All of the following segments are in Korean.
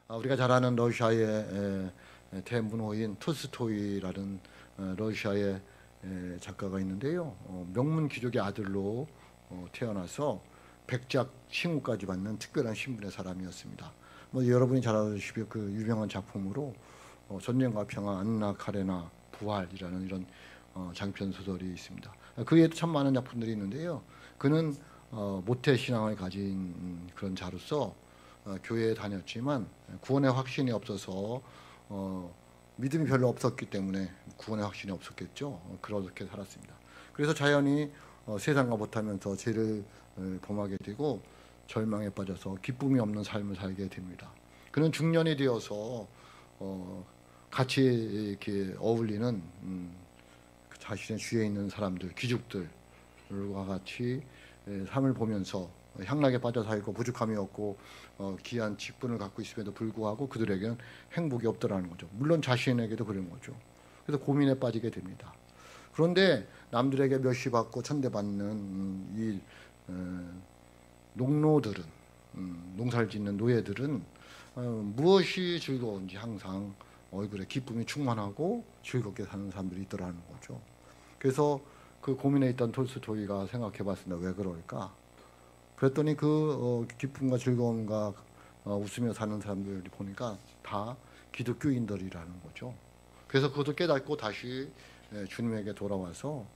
우리가 잘 아는 러시아의 대문호인 톨스토이라는 러시아의 작가가 있는데요. 명문 귀족의 아들로 태어나서 백작 칭호까지 받는 특별한 신분의 사람이었습니다. 여러분이 잘 아시다시피 그 유명한 작품으로 전쟁과 평화, 안나 카레나, 부활이라는 이런 장편 소설이 있습니다. 그 외에도 참 많은 작품들이 있는데요. 그는 모태 신앙을 가진 그런 자로서 교회에 다녔지만 구원의 확신이 없어서 믿음이 별로 없었기 때문에 구원의 확신이 없었겠죠. 그렇게 살았습니다. 그래서 자연히 세상과 못하면서 죄를 범하게 되고 절망에 빠져서 기쁨이 없는 삶을 살게 됩니다. 그는 중년이 되어서 같이 이렇게 어울리는 자신의 주위에 있는 사람들, 귀족들과 같이 삶을 보면서 향락에 빠져 살고 부족함이 없고 귀한 직분을 갖고 있음에도 불구하고 그들에게는 행복이 없더라는 거죠. 물론 자신에게도 그런 거죠. 그래서 고민에 빠지게 됩니다. 그런데 남들에게 멸시받고 천대받는 이 농노들은, 농사를 짓는 노예들은 무엇이 즐거운지 항상 얼굴에 기쁨이 충만하고 즐겁게 사는 사람들이 있더라는 거죠. 그래서 그 고민에 있던 톨스토이가 생각해 봤습니다. 왜 그럴까? 그랬더니 그 기쁨과 즐거움과 웃으며 사는 사람들이 보니까 다 기독교인들이라는 거죠. 그래서 그것을 깨닫고 다시 주님에게 돌아와서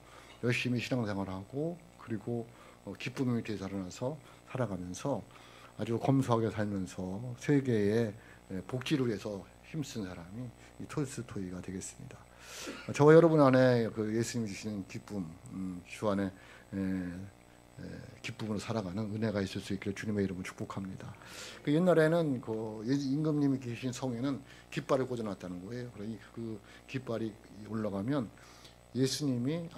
열심히 신앙생활하고 그리고 기쁨이 되살아나서 살아가면서 아주 검소하게 살면서 세계의 복지를 위해서 힘쓴 사람이 이 톨스토이가 되겠습니다. 저와 여러분 안에 그 예수님 주시는 기쁨, 주 안에 기쁨으로 살아가는 은혜가 있을 수 있기를 주님의 이름으로 축복합니다. 그 옛날에는 그 임금님이 계신 성에는 깃발을 꽂아놨다는 거예요. 그러니 그 깃발이 올라가면 예수님이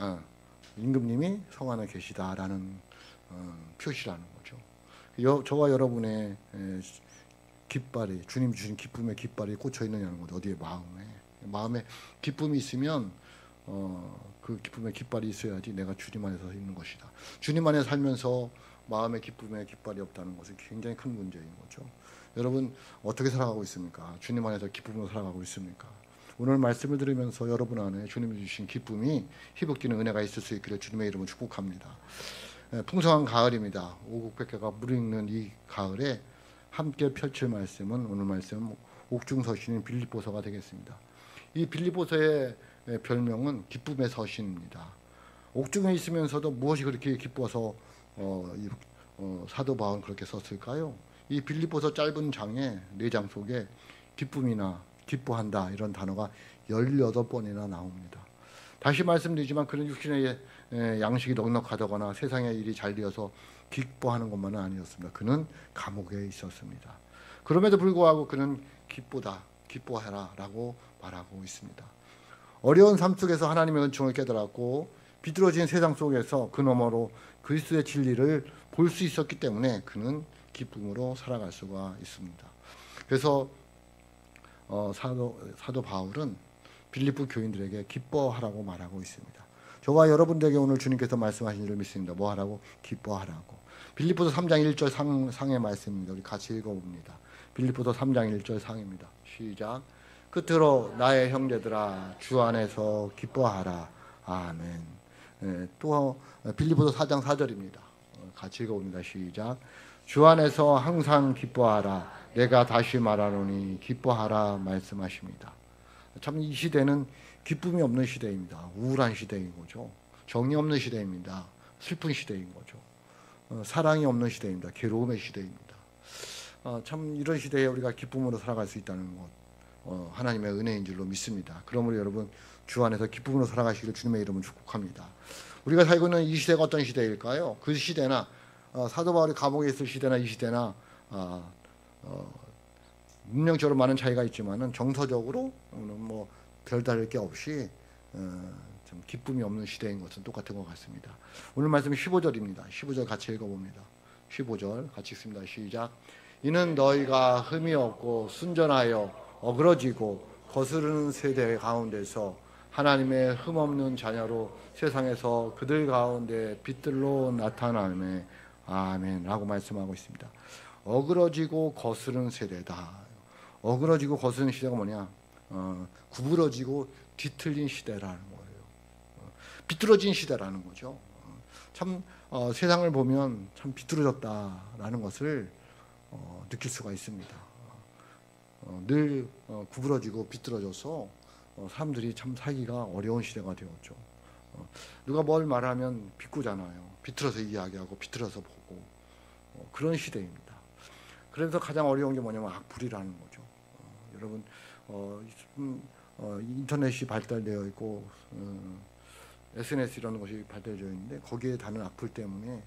임금님이 성 안에 계시다라는 표시라는 거죠. 저와 여러분의 깃발이 주님 주신 기쁨의 깃발이 꽂혀 있느냐는 거죠. 어디에 마음에 기쁨이 있으면 그 기쁨의 깃발이 있어야지 내가 주님 안에서 있는 것이다. 주님 안에 살면서 마음의 기쁨의 깃발이 없다는 것은 굉장히 큰 문제인 거죠. 여러분 어떻게 살아가고 있습니까? 주님 안에서 기쁨으로 살아가고 있습니까? 오늘 말씀을 들으면서 여러분 안에 주님이 주신 기쁨이 희복되는 은혜가 있을 수 있기를 주님의 이름으로 축복합니다. 풍성한 가을입니다. 오국백회가 무르익는 이 가을에 함께 펼칠 말씀은 오늘 말씀 옥중서신인 빌립보서가 되겠습니다. 이 빌립보서의 별명은 기쁨의 서신입니다. 옥중에 있으면서도 무엇이 그렇게 기뻐서 사도 바울은 그렇게 썼을까요? 이 빌립보서 짧은 장에 4장 속에 기쁨이나 기뻐한다 이런 단어가 18번이나 나옵니다. 다시 말씀드리지만 그는 육신의 양식이 넉넉하다거나 세상의 일이 잘 되어서 기뻐하는 것만은 아니었습니다. 그는 감옥에 있었습니다. 그럼에도 불구하고 그는 기뻐해라 라고 말하고 있습니다. 어려운 삶 속에서 하나님의 은총을 깨달았고 비뚤어진 세상 속에서 그 너머로 그리스도의 진리를 볼 수 있었기 때문에 그는 기쁨으로 살아갈 수가 있습니다. 그래서 사도 바울은 빌립보 교인들에게 기뻐하라고 말하고 있습니다. 저와 여러분들에게 오늘 주님께서 말씀하신 줄 믿습니다. 뭐 하라고? 기뻐하라고. 빌립보서 3장 1절 상의 말씀입니다. 우리 같이 읽어봅니다. 빌립보서 3장 1절 상입니다. 시작. 끝으로 나의 형제들아 주 안에서 기뻐하라. 아멘. 또 빌립보서 4장 4절입니다. 같이 읽어봅니다. 시작. 주 안에서 항상 기뻐하라. 내가 다시 말하노니 기뻐하라 말씀하십니다. 참 이 시대는 기쁨이 없는 시대입니다. 우울한 시대인 거죠. 정이 없는 시대입니다. 슬픈 시대인 거죠. 사랑이 없는 시대입니다. 괴로움의 시대입니다. 참 이런 시대에 우리가 기쁨으로 살아갈 수 있다는 것 하나님의 은혜인 줄로 믿습니다. 그러므로 여러분 주 안에서 기쁨으로 살아가시기를 주님의 이름으로 축복합니다. 우리가 살고 있는 이 시대가 어떤 시대일까요? 그 시대나 사도 바울이 감옥에 있을 시대나 이 시대나 문명적으로 많은 차이가 있지만은 정서적으로 뭐 별다를 게 없이 좀 기쁨이 없는 시대인 것은 똑같은 것 같습니다. 오늘 말씀 15절입니다. 15절 같이 읽어봅니다. 15절 같이 읽습니다. 시작. 이는 너희가 흠이 없고 순전하여 어그러지고 거스르는 세대 가운데서 하나님의 흠없는 자녀로 세상에서 그들 가운데 빛들로 나타나매 아멘 라고 말씀하고 있습니다. 어그러지고 거스르는 세대다. 어그러지고 거스는 시대가 뭐냐? 구부러지고 뒤틀린 시대라는 거예요. 비뚤어진 시대라는 거죠. 참 세상을 보면 참 비뚤어졌다라는 것을 느낄 수가 있습니다. 늘 구부러지고 비뚤어져서 사람들이 참 살기가 어려운 시대가 되었죠. 누가 뭘 말하면 비꼬잖아요. 비틀어서 이야기하고 비틀어서 보고 그런 시대입니다. 그래서 가장 어려운 게 뭐냐면 악플이라는 거죠. 여러분 인터넷이 발달되어 있고 SNS 이런 것이 발달되어 있는데 거기에 다는 악플 때문에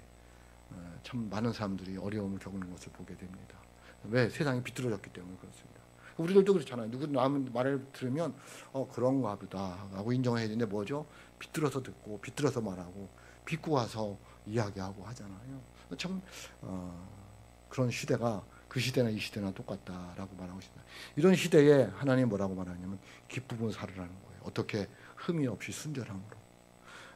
참 많은 사람들이 어려움을 겪는 것을 보게 됩니다. 왜? 세상이 비뚤어졌기 때문에 그렇습니다. 우리들도 그렇잖아요. 누구 남 말을 들으면 그런가 보다 라고 인정해야 되는데 뭐죠? 비뚤어서 듣고 비뚤어서 말하고 비꼬아서 이야기하고 하잖아요. 참 그런 시대가 그 시대나 이 시대나 똑같다라고 말하고 있습니다. 이런 시대에 하나님 뭐라고 말하냐면 기쁨으로 살으라는 거예요. 어떻게? 흠이 없이 순전함으로.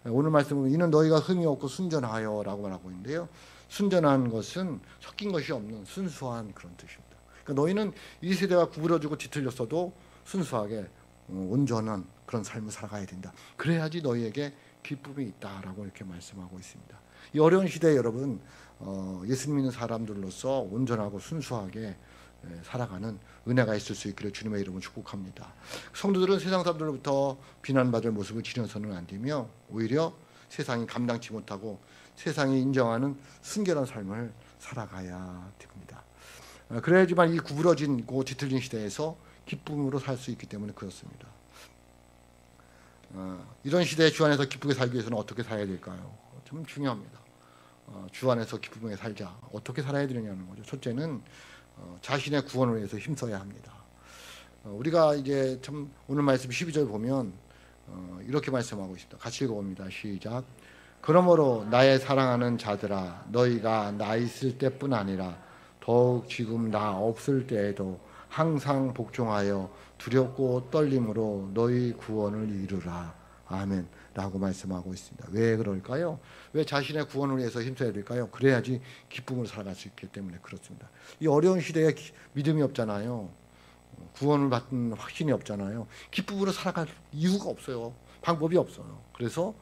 오늘 말씀은 이는 너희가 흠이 없고 순전하여 라고 말하고 있는데요. 순전한 것은 섞인 것이 없는 순수한 그런 뜻입니다. 그러니까 너희는 이 세대가 구부러지고 뒤틀렸어도 순수하게 온전한 그런 삶을 살아가야 된다. 그래야지 너희에게 기쁨이 있다라고 이렇게 말씀하고 있습니다. 이 어려운 시대에 여러분 예수 믿는 사람들로서 온전하고 순수하게 살아가는 은혜가 있을 수 있기를 주님의 이름으로 축복합니다. 성도들은 세상 사람들로부터 비난받을 모습을 지녀서는 안 되며 오히려 세상이 감당치 못하고 세상이 인정하는 순결한 삶을 살아가야 됩니다. 그래야지만 이 구부러진고 뒤틀린 시대에서 기쁨으로 살 수 있기 때문에 그렇습니다. 이런 시대에 주 안에서 기쁘게 살기 위해서는 어떻게 살아야 될까요? 참 중요합니다. 주 안에서 기쁘게 살자. 어떻게 살아야 되느냐는 거죠. 첫째는 자신의 구원을 위해서 힘써야 합니다. 우리가 이제 참 오늘 말씀 12절 보면 이렇게 말씀하고 있습니다. 같이 읽어봅니다. 시작. 그러므로 나의 사랑하는 자들아 너희가 나 있을 때뿐 아니라 더욱 지금 나 없을 때에도 항상 복종하여 두렵고 떨림으로 너희 구원을 이루라. 아멘. 라고 말씀하고 있습니다. 왜 그럴까요? 왜 자신의 구원을 위해서 힘써야 될까요? 그래야지 기쁨으로 살아갈 수 있기 때문에 그렇습니다. 이 어려운 시대에 믿음이 없잖아요. 구원을 받는 확신이 없잖아요. 기쁨으로 살아갈 이유가 없어요. 방법이 없어요. 그래서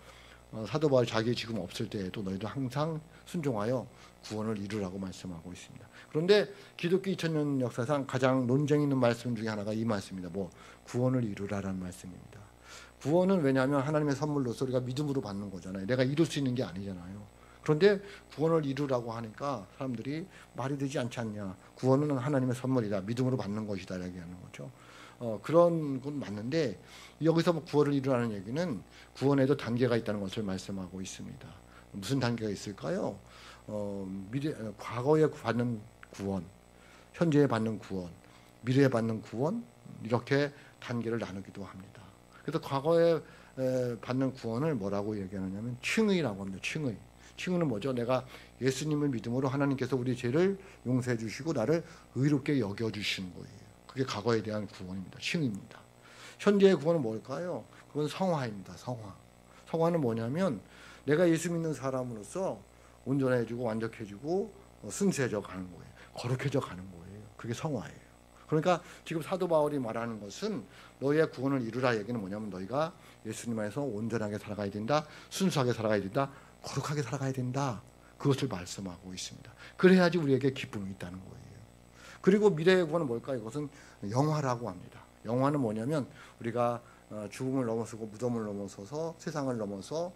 사도 바울이 자기 지금 없을 때에도 너희도 항상 순종하여 구원을 이루라고 말씀하고 있습니다. 그런데 기독교 2000년 역사상 가장 논쟁 있는 말씀 중에 하나가 이 말씀입니다. 구원을 이루라라는 말씀입니다. 구원은 왜냐하면 하나님의 선물로서 우리가 믿음으로 받는 거잖아요. 내가 이룰 수 있는 게 아니잖아요. 그런데 구원을 이루라고 하니까 사람들이 말이 되지 않지 않냐. 구원은 하나님의 선물이다. 믿음으로 받는 것이다. 이야기하는 거죠. 그런 건 맞는데 여기서 구원을 이루라는 얘기는 구원에도 단계가 있다는 것을 말씀하고 있습니다. 무슨 단계가 있을까요? 과거에 받는 구원, 현재에 받는 구원, 미래에 받는 구원 이렇게 단계를 나누기도 합니다. 그래서 과거에 받는 구원을 뭐라고 얘기하느냐면 칭의라고 합니다. 칭의. 칭의는 뭐죠? 내가 예수님을 믿음으로 하나님께서 우리 죄를 용서해 주시고 나를 의롭게 여겨주시는 거예요. 그게 과거에 대한 구원입니다. 칭의입니다. 현재의 구원은 뭘까요? 그건 성화입니다. 성화. 성화는 뭐냐면 내가 예수 믿는 사람으로서 온전해지고 완벽해지고 순수해져 가는 거예요. 거룩해져 가는 거예요. 그게 성화예요. 그러니까 지금 사도 바울이 말하는 것은 너희의 구원을 이루라 얘기는 뭐냐면 너희가 예수님 안에서 온전하게 살아가야 된다. 순수하게 살아가야 된다. 거룩하게 살아가야 된다. 그것을 말씀하고 있습니다. 그래야지 우리에게 기쁨이 있다는 거예요. 그리고 미래의 구원은 뭘까요? 이것은 영화라고 합니다. 영화는 뭐냐면 우리가 죽음을 넘어서고 무덤을 넘어서서 세상을 넘어서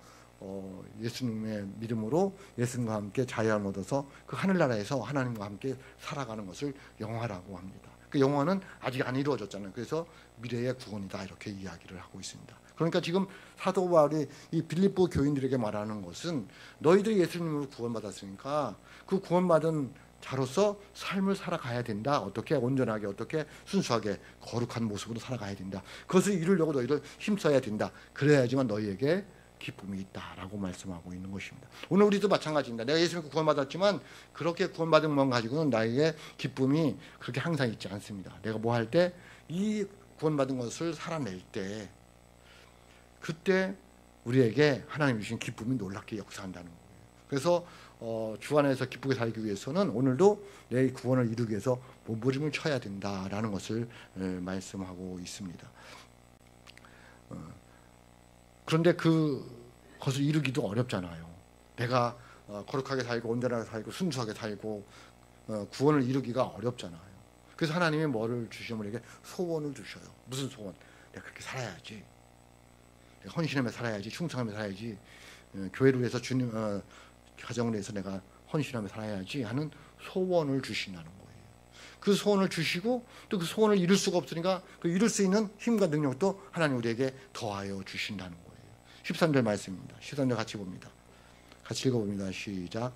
예수님의 믿음으로 예수님과 함께 자유함을 얻어서 그 하늘나라에서 하나님과 함께 살아가는 것을 영화라고 합니다. 그 영화는 아직 안 이루어졌잖아요. 그래서 미래의 구원이다 이렇게 이야기를 하고 있습니다. 그러니까 지금 사도 바울이 이 빌립보 교인들에게 말하는 것은 너희들이 예수님으로 구원받았으니까 그 구원받은 자로서 삶을 살아가야 된다. 어떻게 온전하게 어떻게 순수하게 거룩한 모습으로 살아가야 된다. 그것을 이루려고 너희들 힘써야 된다. 그래야지만 너희에게 기쁨이 있다라고 말씀하고 있는 것입니다. 오늘 우리도 마찬가지입니다. 내가 예수 믿고 구원받았지만 그렇게 구원받은 것 가지고는 나에게 기쁨이 그렇게 항상 있지 않습니다. 내가 뭐 할 때 이 구원받은 것을 살아낼 때 그때 우리에게 하나님 주신 기쁨이 놀랍게 역사한다는 거예요. 그래서 주 안에서 기쁘게 살기 위해서는 오늘도 내 구원을 이루기 위해서 몸부림을 쳐야 된다라는 것을 말씀하고 있습니다. 그런데 그것을 이루기도 어렵잖아요. 내가 거룩하게 살고 온전하게 살고 순수하게 살고 구원을 이루기가 어렵잖아요. 그래서 하나님이 뭐를 주시면 우리에게 소원을 주셔요. 무슨 소원? 내가 그렇게 살아야지. 내가 헌신하며 살아야지. 충성하며 살아야지. 교회를 위해서 주님 가정을 위해서 내가 헌신하며 살아야지 하는 소원을 주신다는 거예요. 그 소원을 주시고 또 그 소원을 이룰 수가 없으니까 그 이룰 수 있는 힘과 능력도 하나님 우리에게 더하여 주신다는 거예요. 13절 말씀입니다. 13절 같이 봅니다. 같이 읽어봅니다. 시작.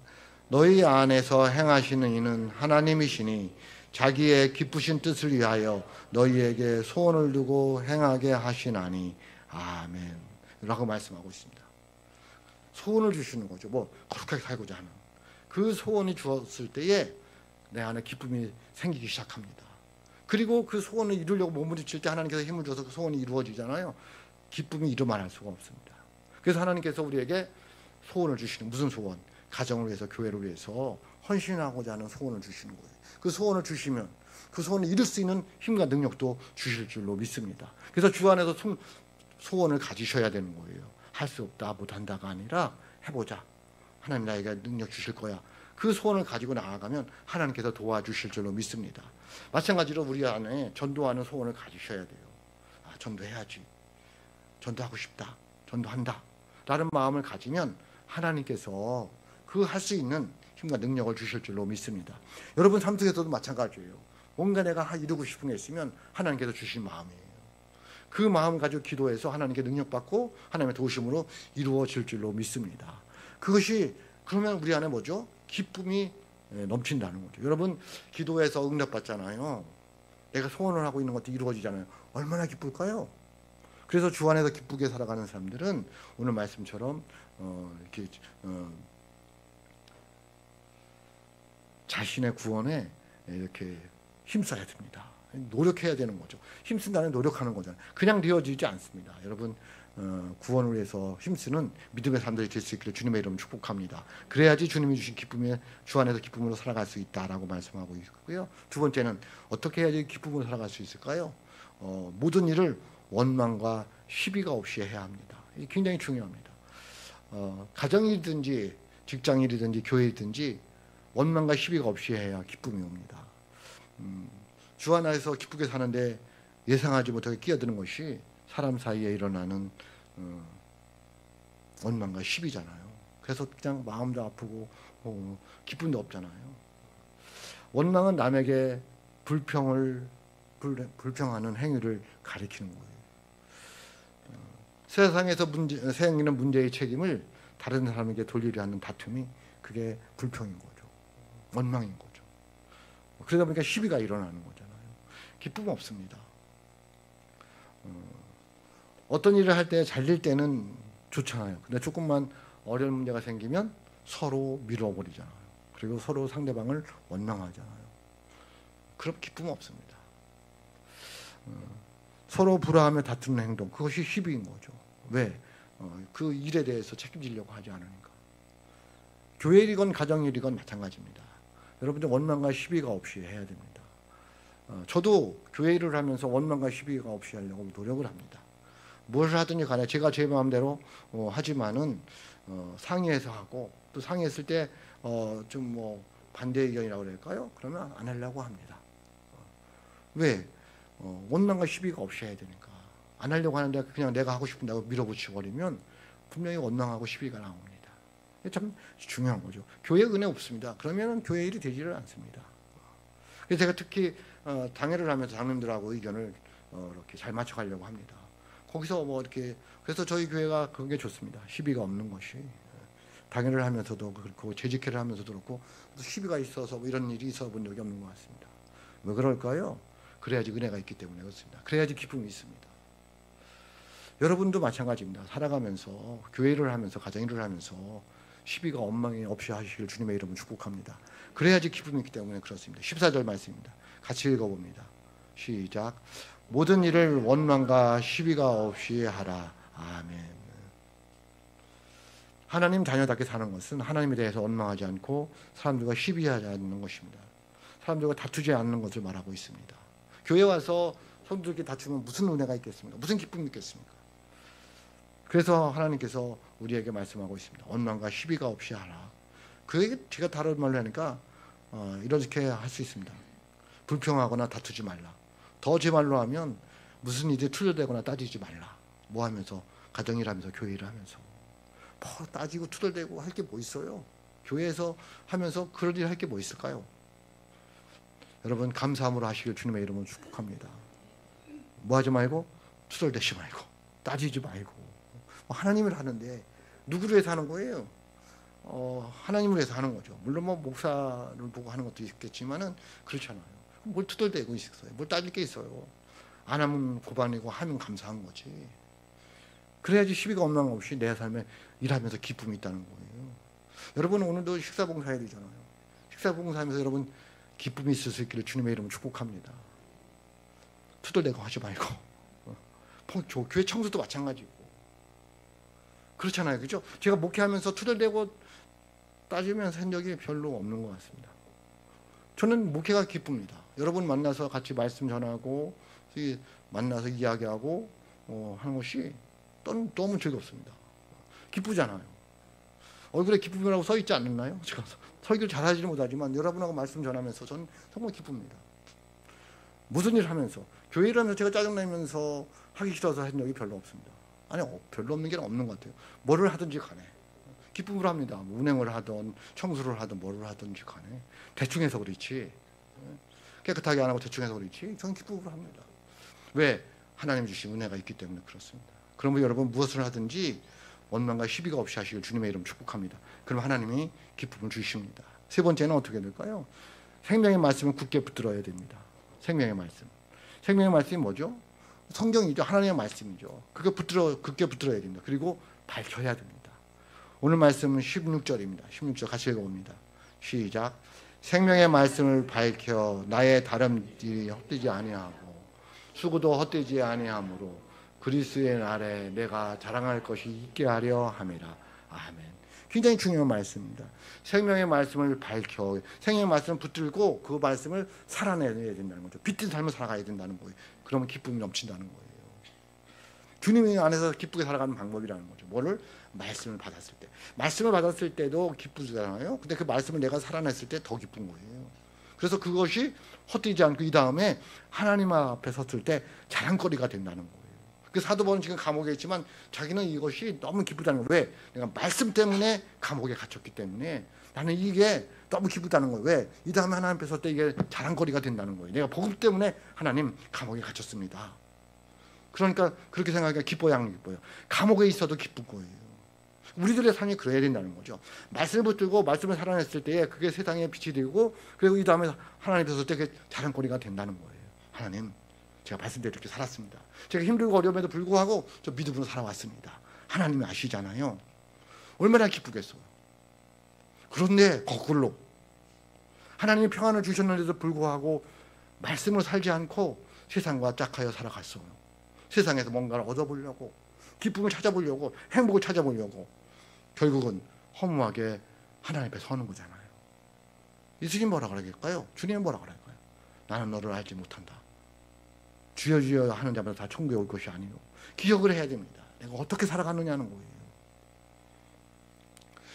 너희 안에서 행하시는 이는 하나님이시니 자기의 기쁘신 뜻을 위하여 너희에게 소원을 두고 행하게 하시나니 아멘 라고 말씀하고 있습니다. 소원을 주시는 거죠. 뭐 거룩하게 살고자 하는 그 소원이 주었을 때에 내 안에 기쁨이 생기기 시작합니다. 그리고 그 소원을 이루려고 몸부림칠 때 하나님께서 힘을 줘서 그 소원이 이루어지잖아요. 기쁨이 이루 말할 수가 없습니다. 그래서 하나님께서 우리에게 소원을 주시는, 무슨 소원? 가정을 위해서, 교회를 위해서 헌신하고자 하는 소원을 주시는 거예요. 그 소원을 주시면 그 소원을 이룰 수 있는 힘과 능력도 주실 줄로 믿습니다. 그래서 주 안에서 소원을 가지셔야 되는 거예요. 할 수 없다, 못한다가 아니라 해보자. 하나님 나에게 능력 주실 거야. 그 소원을 가지고 나아가면 하나님께서 도와주실 줄로 믿습니다. 마찬가지로 우리 안에 전도하는 소원을 가지셔야 돼요. 전도해야지. 전도하고 싶다. 전도한다. 라는 마음을 가지면 하나님께서 그 할 수 있는 힘과 능력을 주실 줄로 믿습니다. 여러분 삶 속에서도 마찬가지예요. 뭔가 내가 이루고 싶은 게 있으면 하나님께서 주신 마음이에요. 그 마음을 가지고 기도해서 하나님께 능력받고 하나님의 도우심으로 이루어질 줄로 믿습니다. 그것이 그러면 우리 안에 뭐죠? 기쁨이 넘친다는 거죠. 여러분 기도해서 응답받잖아요. 내가 소원을 하고 있는 것도 이루어지잖아요. 얼마나 기쁠까요? 그래서 주 안에서 기쁘게 살아가는 사람들은 오늘 말씀처럼 이렇게 자신의 구원에 이렇게 힘써야 됩니다. 노력해야 되는 거죠. 힘쓴다는 노력하는 거잖아요. 그냥 되어지지 않습니다. 여러분 구원을 위해서 힘쓰는 믿음의 사람들이 될 수 있기를 주님의 이름으로 축복합니다. 그래야지 주님이 주신 기쁨에 주 안에서 기쁨으로 살아갈 수 있다라고 말씀하고 있고요. 두 번째는 어떻게 해야지 기쁨으로 살아갈 수 있을까요? 모든 일을 원망과 시비가 없이 해야 합니다. 이게 굉장히 중요합니다. 가정이든지 직장일이든지 교회이든지 원망과 시비가 없이 해야 기쁨이 옵니다. 주 안에서 기쁘게 사는데 예상하지 못하게 끼어드는 것이 사람 사이에 일어나는 원망과 시비잖아요. 그래서 그냥 마음도 아프고 기쁨도 없잖아요. 원망은 남에게 불평하는 행위를 가리키는 거예요. 세상에서 생기는 문제의 책임을 다른 사람에게 돌리려 하는 다툼이 그게 불평인 거죠. 원망인 거죠. 그러다 보니까 시비가 일어나는 거잖아요. 기쁨 없습니다. 어떤 일을 할 때 잘 될 때는 좋잖아요. 근데 조금만 어려운 문제가 생기면 서로 밀어버리잖아요. 그리고 서로 상대방을 원망하잖아요. 그럼 기쁨 없습니다. 서로 불화하며 다투는 행동, 그것이 시비인 거죠. 왜? 그 일에 대해서 책임지려고 하지 않으니까. 교회이건 가정일이건 마찬가지입니다. 여러분들 원망과 시비가 없이 해야 됩니다. 저도 교회 일을 하면서 원망과 시비가 없이 하려고 노력을 합니다. 무엇을 하든지 간에 제가 제 마음대로 하지만은 상의해서 하고, 또 상의했을 때 좀 뭐 반대 의견이라고 그럴까요? 그러면 안 하려고 합니다. 왜? 원망과 시비가 없이 해야 되니까. 안 하려고 하는데 그냥 내가 하고 싶은다고 밀어붙여 버리면 분명히 원망하고 시비가 나옵니다. 참 중요한 거죠. 교회 은혜 없습니다. 그러면 교회 일이 되지를 않습니다. 그래서 제가 특히 당회를 하면서 장로님들하고 의견을 이렇게 잘 맞춰가려고 합니다. 거기서 뭐 이렇게, 그래서 저희 교회가 그게 좋습니다. 시비가 없는 것이. 당회를 하면서도 그렇고 재직회를 하면서도 그렇고 시비가 있어서 뭐 이런 일이 있어 본 적이 없는 것 같습니다. 왜 그럴까요? 그래야지 은혜가 있기 때문에 그렇습니다. 그래야지 기쁨이 있습니다. 여러분도 마찬가지입니다. 살아가면서 교회를 하면서 가정일을 하면서 시비가 엉망이 없이 하시길 주님의 이름으로 축복합니다. 그래야지 기쁨이 있기 때문에 그렇습니다. 14절 말씀입니다. 같이 읽어봅니다. 시작. 모든 일을 원망과 시비가 없이 하라. 아멘. 하나님 자녀답게 사는 것은 하나님에 대해서 원망하지 않고 사람들과 시비하지 않는 것입니다. 사람들과 다투지 않는 것을 말하고 있습니다. 교회 와서 성도들끼리 다투면 무슨 은혜가 있겠습니까? 무슨 기쁨이 있겠습니까? 그래서 하나님께서 우리에게 말씀하고 있습니다. 원망과 시비가 없이 하라. 그게 제가 다른 말로 하니까 이렇게 할 수 있습니다. 불평하거나 다투지 말라. 더 제 말로 하면 무슨 일이 투덜대거나 따지지 말라. 뭐 하면서? 가정일 하면서, 교회 일 하면서. 뭐 따지고 투덜대고 할 게 뭐 있어요? 교회에서 하면서 그럴 일 할 게 뭐 있을까요? 여러분 감사함으로 하시길 주님의 이름으로 축복합니다. 뭐 하지 말고 투덜대지 말고 따지지 말고. 하나님을 하는데 누구를 위해서 하는 거예요? 하나님을 위해서 하는 거죠. 물론 뭐 목사를 보고 하는 것도 있겠지만은 그렇잖아요. 뭘 투덜대고 있어요? 뭘 따질 게 있어요? 안 하면 고반이고 하면 감사한 거지. 그래야지 시비가 원망 없이 내 삶에 일하면서 기쁨이 있다는 거예요. 여러분 오늘도 식사봉사해야 되잖아요. 식사봉사하면서 여러분 기쁨이 있을 수 있기를 주님의 이름으로 축복합니다. 투덜대고 하지 말고. 교회 청소도 마찬가지고. 그렇잖아요. 그죠? 제가 목회하면서 투덜대고 따지면서 한 적이 별로 없는 것 같습니다. 저는 목회가 기쁩니다. 여러분 만나서 같이 말씀 전하고 만나서 이야기하고 하는 것이 너무 즐겁습니다. 기쁘잖아요. 얼굴에 기쁨이라고 써 있지 않나요? 제가 설교를 잘하지는 못하지만 여러분하고 말씀 전하면서 저는 정말 기쁩니다. 무슨 일을 하면서 교회 일하면서 제가 짜증내면서 하기 싫어서 한 적이 별로 없습니다. 아니 별로 없는 게 없는 것 같아요. 뭐를 하든지 간에 기쁨으로 합니다. 뭐 운행을 하든 청소를 하든 뭐를 하든지 간에 대충 해서 그렇지 깨끗하게 안 하고 대충 해서 그렇지 저는 기쁨으로 합니다. 왜? 하나님 주신 은혜가 있기 때문에 그렇습니다. 그러면 여러분 무엇을 하든지 원망과 시비가 없이 하시길 주님의 이름 축복합니다. 그럼 하나님이 기쁨을 주십니다. 세 번째는 어떻게 될까요? 생명의 말씀을 굳게 붙들어야 됩니다. 생명의 말씀. 생명의 말씀이 뭐죠? 성경이죠. 하나님의 말씀이죠. 그게 굳게 붙들어야 됩니다. 그리고 밝혀야 됩니다. 오늘 말씀은 16절입니다. 16절 같이 읽어봅니다. 시작. 생명의 말씀을 밝혀 나의 다름질이 헛되지 아니하고 수고도 헛되지 아니하므로 그리스도의 날에 내가 자랑할 것이 있게 하려 함이라. 아멘. 굉장히 중요한 말씀입니다. 생명의 말씀을 밝혀 생명의 말씀을 붙들고 그 말씀을 살아내야 된다는 거죠. 빛된 삶을 살아가야 된다는 거예요. 그러면 기쁨이 넘친다는 거예요. 주님 안에서 기쁘게 살아가는 방법이라는 거죠. 뭐를? 말씀을 받았을 때. 말씀을 받았을 때도 기쁘잖아요. 근데 그 말씀을 내가 살아냈을 때 더 기쁜 거예요. 그래서 그것이 헛되지 않고 이 다음에 하나님 앞에 섰을 때 자랑거리가 된다는 거예요. 그 사도 바울은 지금 감옥에 있지만 자기는 이것이 너무 기쁘다는 거예요. 왜? 내가 말씀 때문에 감옥에 갇혔기 때문에 나는 이게 너무 기쁘다는 거예요. 왜? 이 다음에 하나님 앞에 설 때 이게 자랑거리가 된다는 거예요. 내가 복음 때문에 하나님 감옥에 갇혔습니다. 그러니까 그렇게 생각하기가 기뻐요, 안 기뻐요? 감옥에 있어도 기쁜 거예요. 우리들의 삶이 그래야 된다는 거죠. 말씀을 붙들고 말씀을 살아냈을 때에 그게 세상에 빛이 되고 그리고 이 다음에 하나님 앞에 설 때 그게 자랑거리가 된다는 거예요. 하나님, 제가 말씀대로 이렇게 살았습니다. 제가 힘들고 어려움에도 불구하고 저 믿음으로 살아왔습니다. 하나님이 아시잖아요. 얼마나 기쁘겠어요. 그런데 거꾸로 하나님이 평안을 주셨는데도 불구하고 말씀을 살지 않고 세상과 짝하여 살아갔어요. 세상에서 뭔가를 얻어보려고 기쁨을 찾아보려고 행복을 찾아보려고 결국은 허무하게 하나님 앞에 서는 거잖아요. 예수님 뭐라 그러겠까요? 주님 뭐라 그럴까요? 나는 너를 알지 못한다. 주여 주여 하는 자마다 다 천국에 올 것이 아니요. 기억을 해야 됩니다. 내가 어떻게 살아가느냐는 거예요.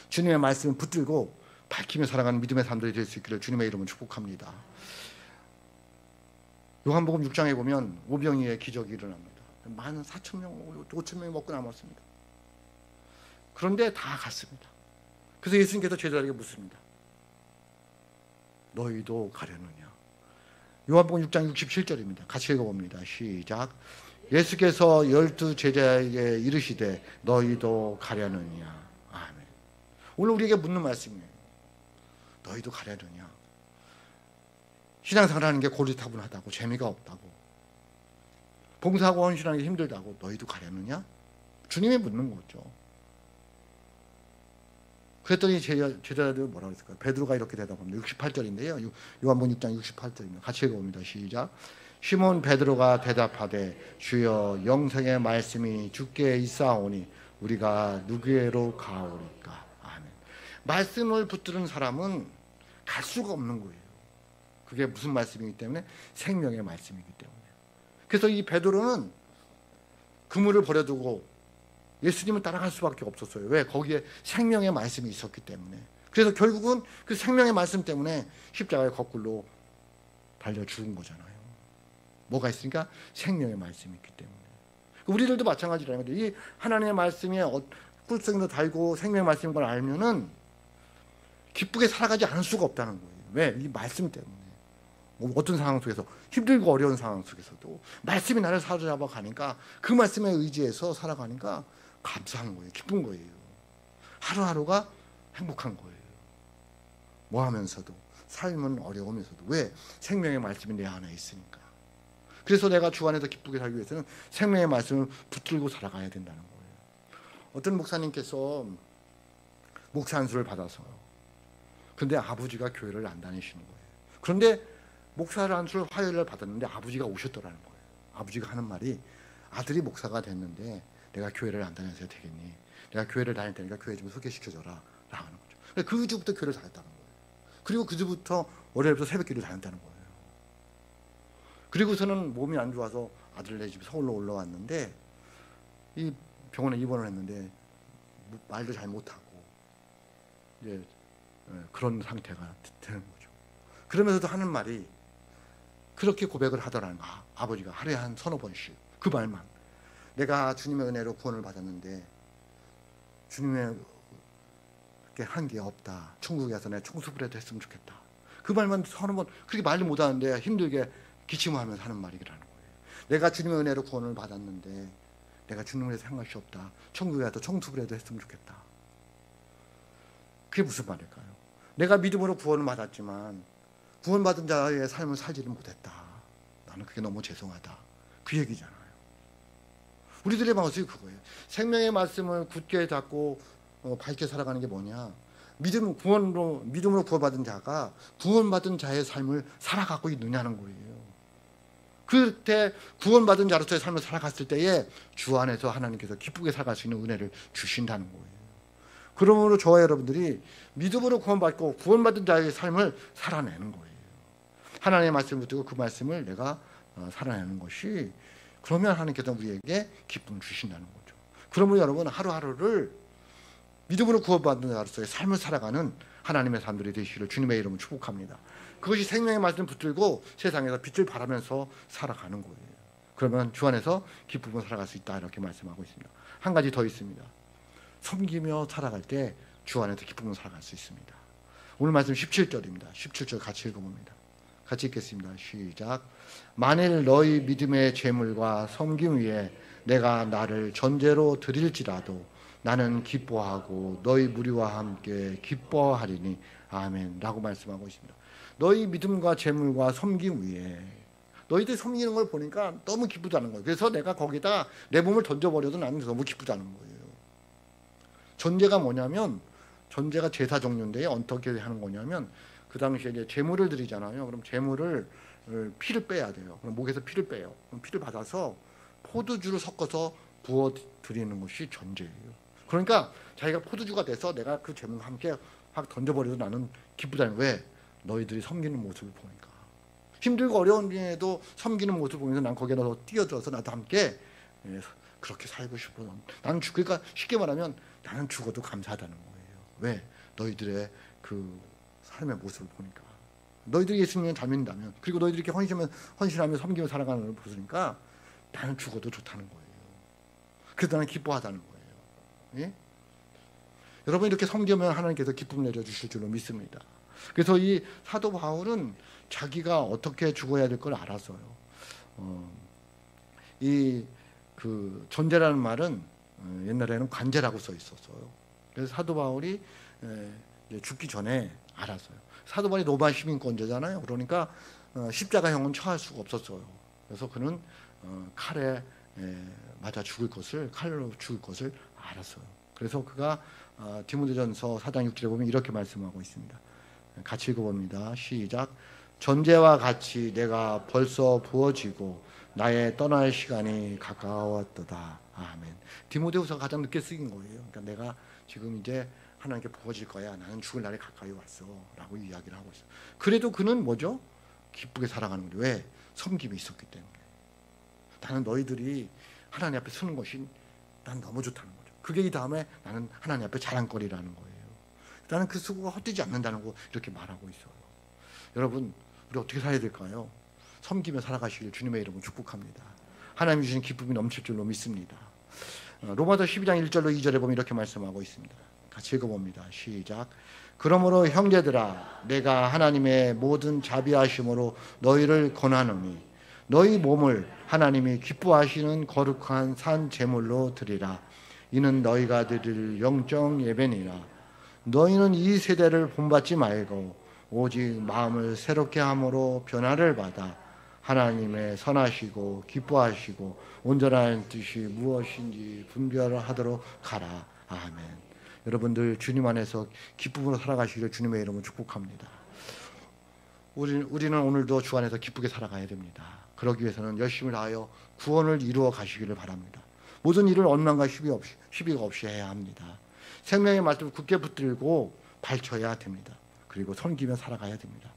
주님의 말씀을 붙들고 밝히며 살아가는 믿음의 사람들이 될 수 있기를 주님의 이름으로 축복합니다. 요한복음 6장에 보면 오병이의 기적이 일어납니다. 14,000명, 5,000명이 먹고 남았습니다. 그런데 다 갔습니다. 그래서 예수님께서 제자들에게 묻습니다. 너희도 가려느냐? 요한복음 6장 67절입니다. 같이 읽어봅니다. 시작. 예수께서 12 제자에게 이르시되 너희도 가려느냐? 아멘. 오늘 우리에게 묻는 말씀이에요. 너희도 가려느냐? 신앙생활하는 게 고리타분하다고, 재미가 없다고, 봉사하고 헌신하는 게 힘들다고 너희도 가려느냐? 주님이 묻는 거죠. 그랬더니 제자들 뭐라고 했을까요? 베드로가 이렇게 대답합니다. 68절인데요. 요한복음 6장 68절입니다. 같이 읽어봅니다. 시작. 시몬 베드로가 대답하되 주여 영생의 말씀이 주께 있사오니 우리가 누구에로 가오리까. 아멘. 말씀을 붙드는 사람은 갈 수가 없는 거예요. 그게 무슨 말씀이기 때문에? 생명의 말씀이기 때문에. 그래서 이 베드로는 그물을 버려두고 예수님을 따라갈 수밖에 없었어요. 왜? 거기에 생명의 말씀이 있었기 때문에. 그래서 결국은 그 생명의 말씀 때문에 십자가에 거꾸로 달려 죽은 거잖아요. 뭐가 있으니까? 생명의 말씀이 있기 때문에. 우리들도 마찬가지라는 거죠. 이 하나님의 말씀이 꿀성도 달고 생명의 말씀인 걸 알면은 기쁘게 살아가지 않을 수가 없다는 거예요. 왜? 이 말씀 때문에. 어떤 상황 속에서, 힘들고 어려운 상황 속에서도 말씀이 나를 사로잡아 가니까, 그 말씀에 의지해서 살아가니까 감사한 거예요. 기쁜 거예요. 하루하루가 행복한 거예요. 뭐 하면서도, 삶은 어려우면서도. 왜? 생명의 말씀이 내 안에 있으니까. 그래서 내가 주 안에서 기쁘게 살기 위해서는 생명의 말씀을 붙들고 살아가야 된다는 거예요. 어떤 목사님께서 목사 안수를 받아서요. 근데 아버지가 교회를 안 다니시는 거예요. 그런데 목사 안수를 화요일날 받았는데 아버지가 오셨더라는 거예요. 아버지가 하는 말이, 아들이 목사가 됐는데 내가 교회를 안 다녀서 되겠니? 내가 교회를 다닐 테니까 교회 좀 소개시켜줘라 라는 거죠. 그 주부터 교회를 다녔다는 거예요. 그리고 그 주부터 월요일부터 새벽기를 다녔다는 거예요. 그리고서는 몸이 안 좋아서 아들네 집 서울로 올라왔는데, 이 병원에 입원을 했는데 말도 잘 못하고 이제 그런 상태가 되는 거죠. 그러면서도 하는 말이, 그렇게 고백을 하더라는 거야. 아버지가 하루에 한 서너 번씩 그 말만. 내가 주님의 은혜로 구원을 받았는데 주님의 한 게 없다. 천국에 가서 내 청소부라도 했으면 좋겠다. 그 말만 서너 번, 그렇게 말도 못하는데 힘들게 기침하면서 하는 말이라는 거예요. 내가 주님의 은혜로 구원을 받았는데 내가 주님을 해서 상관이 없다. 천국에 가서 청소부라도 했으면 좋겠다. 그게 무슨 말일까요? 내가 믿음으로 구원을 받았지만 구원받은 자의 삶을 살지를 못했다. 나는 그게 너무 죄송하다. 그 얘기잖아요. 우리들의 마음이 그거예요. 생명의 말씀을 굳게 잡고 밝게 살아가는 게 뭐냐? 믿음으로 구원받은 자가 구원받은 자의 삶을 살아가고 있느냐는 거예요. 그때 구원받은 자로서의 삶을 살아갔을 때에 주 안에서 하나님께서 기쁘게 살아갈 수 있는 은혜를 주신다는 거예요. 그러므로 저와 여러분들이 믿음으로 구원받고 구원받은 자의 삶을 살아내는 거예요. 하나님의 말씀을 듣고 그 말씀을 내가 살아내는 것이, 그러면 하나님께서 우리에게 기쁨을 주신다는 거죠. 그러므로 여러분, 하루하루를 믿음으로 구원받는 자로서의 삶을 살아가는 하나님의 사람들이 되시기를 주님의 이름으로 축복합니다. 그것이 생명의 말씀을 붙들고 세상에서 빛을 발하면서 살아가는 거예요. 그러면 주 안에서 기쁨으로 살아갈 수 있다, 이렇게 말씀하고 있습니다. 한 가지 더 있습니다. 섬기며 살아갈 때 주 안에서 기쁨으로 살아갈 수 있습니다. 오늘 말씀 17절입니다. 17절 같이 읽어봅니다. 같이 읽겠습니다. 시작. 만일 너희 믿음의 재물과 섬김 위에 내가 나를 전제로 드릴지라도 나는 기뻐하고 너희 무리와 함께 기뻐하리니 아멘 라고 말씀하고 있습니다. 너희 믿음과 재물과 섬김 위에, 너희들이 섬기는 걸 보니까 너무 기쁘다는 거예요. 그래서 내가 거기다 내 몸을 던져버려도 나는 너무 기쁘다는 거예요. 전제가 뭐냐면, 전제가 제사 종류인데 어떻게 하는 거냐면, 그 당시에 이제 제물을 드리잖아요. 그럼 제물을 피를 빼야 돼요. 그럼 목에서 피를 빼요. 그럼 피를 받아서 포도주를 섞어서 부어 드리는 것이 전제예요. 그러니까 자기가 포도주가 돼서 내가 그 제물과 함께 확 던져버려도 나는 기쁘다는 거예요. 왜? 너희들이 섬기는 모습을 보니까. 힘들고 어려운 중에도 섬기는 모습을 보면서 난 거기에 더 뛰어들어서 나도 함께 그렇게 살고 싶어. 나는 그러니까 쉽게 말하면 나는 죽어도 감사하다는 거예요. 왜? 너희들의 그 삶의 모습을 보니까. 너희들이 예수님을 잘 믿는다면, 그리고 너희들이 이렇게 헌신하며 섬기며 살아가는 걸 보니까 나는 죽어도 좋다는 거예요. 그래서 나는 기뻐하다는 거예요. 예? 여러분, 이렇게 섬기면 하나님께서 기쁨 내려주실 줄로 믿습니다. 그래서 이 사도 바울은 자기가 어떻게 죽어야 될 걸 알았어요. 이 그 전제라는 말은 옛날에는 관제라고 써 있었어요. 그래서 사도 바울이 죽기 전에 알았어요. 사도 바울이 로마 시민권자잖아요. 그러니까 십자가형은 처할 수가 없었어요. 그래서 그는 칼에 맞아 죽을 것을, 칼로 죽을 것을 알았어요. 그래서 그가 디모데전서 4장 6절에 보면 이렇게 말씀하고 있습니다. 같이 읽어봅니다. 시작. 전제와 같이 내가 벌써 부어지고 나의 떠날 시간이 가까웠도다. 아멘. 디모데후서가 가장 늦게 쓰인 거예요. 그러니까 내가 지금 이제 하나님께 부어질 거야. 나는 죽을 날이 가까이 왔어. 라고 이야기를 하고 있어요. 그래도 그는 뭐죠? 기쁘게 살아가는 거예요. 왜? 섬김이 있었기 때문에. 나는 너희들이 하나님 앞에 서는 것이 난 너무 좋다는 거죠. 그게 이 다음에 나는 하나님 앞에 자랑거리라는 거예요. 나는 그 수고가 헛되지 않는다는 거 이렇게 말하고 있어요. 여러분, 우리 어떻게 살아야 될까요? 섬기며 살아가시길 주님의 이름으로 축복합니다. 하나님이 주신 기쁨이 넘칠 줄로 믿습니다. 로마서 12장 1절로 2절에 보면 이렇게 말씀하고 있습니다. 같이 읽어봅니다. 시작. 그러므로 형제들아 내가 하나님의 모든 자비하심으로 너희를 권하노니 너희 몸을 하나님이 기뻐하시는 거룩한 산 제물로 드리라. 이는 너희가 드릴 영적 예배니라. 너희는 이 세대를 본받지 말고 오직 마음을 새롭게 함으로 변화를 받아 하나님의 선하시고 기뻐하시고 온전한 뜻이 무엇인지 분별하도록 가라. 아멘. 여러분들 주님 안에서 기쁨으로 살아가시기를 주님의 이름으로 축복합니다. 우리는 오늘도 주 안에서 기쁘게 살아가야 됩니다. 그러기 위해서는 열심을 다하여 구원을 이루어 가시기를 바랍니다. 모든 일을 원망과 시비가 없이 해야 합니다. 생명의 말씀을 굳게 붙들고 발쳐야 됩니다. 그리고 섬기며 살아가야 됩니다.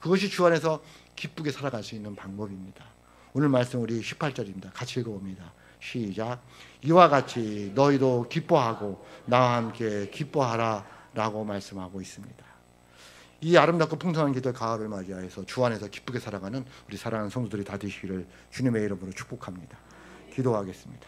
그것이 주 안에서 기쁘게 살아갈 수 있는 방법입니다. 오늘 말씀 우리 18절입니다. 같이 읽어봅니다. 시작. 이와 같이 너희도 기뻐하고 나와 함께 기뻐하라 라고 말씀하고 있습니다. 이 아름답고 풍성한 기도의 가을을 맞이하여서 주 안에서 기쁘게 살아가는 우리 사랑하는 성도들이 다 되시기를 주님의 이름으로 축복합니다. 기도하겠습니다.